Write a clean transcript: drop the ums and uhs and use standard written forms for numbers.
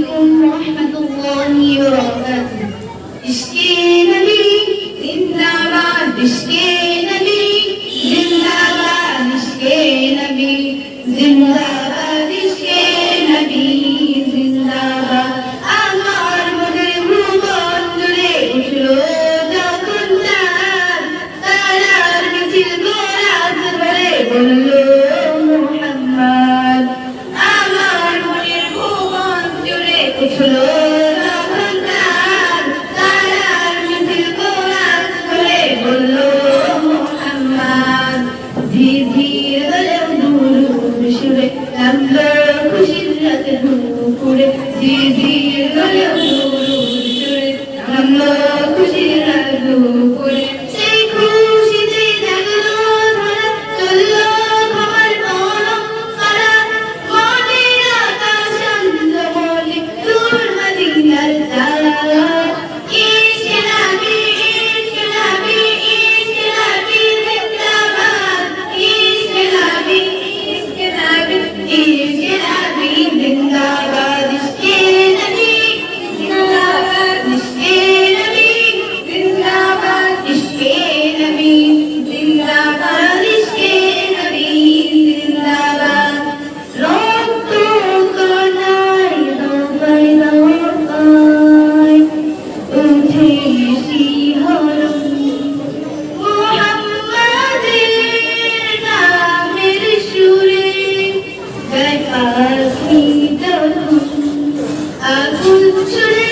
عليكم ورحمة الله وبركاته. इश्क़े नबी जिंदाबाद, इश्क़े नबी जिंदाबाद, इश्क़े नबी जिंदाबाद, इश्क़े नबी जिंदाबाद। আমার মনের ভুবন জুড়ে উঠলো যখন চাঁদ, তারার মিছিল গোরাত ভরে বললো মুহাম্মদ। আমার মনের ভুবন জুড়ে উঠলো যখন চাঁদ, তারার মিছিল গোরাত ভরে বললো মুহাম্মদ। ধীর ধীর হলেও দুরূদ সুরে নামলো খুশির রাতে দুপুরে, ধীর ধীর হলেও দুরূদ সুরে নামলো খুশির রাতে দুপুরে। সেই খুশিতে জাগলো ধরা, চললো খবর মলম করা, মনের আকাশ আনন্দ বলে দূর মদিনার তারা। ইশকে নবী, ইশকে নবী, ইশকে নবী জিন্দাবাদ, ইশকে নবী, ইশকে নবী, ইশকে নবী জিন্দাবাদ, ইশকে নবী জিন্দাবাদ, ইশকে নবী জিন্দাবাদ, ইশকে নবী জিন্দাবাদ, ইশকে নবী জিন্দাবাদ। রক্ত কণায় দোবায় দোবায় উঠে শিহরণ, মুহাম্মাদের নামের সুরে গায় পাখি যখন আকুল সুরে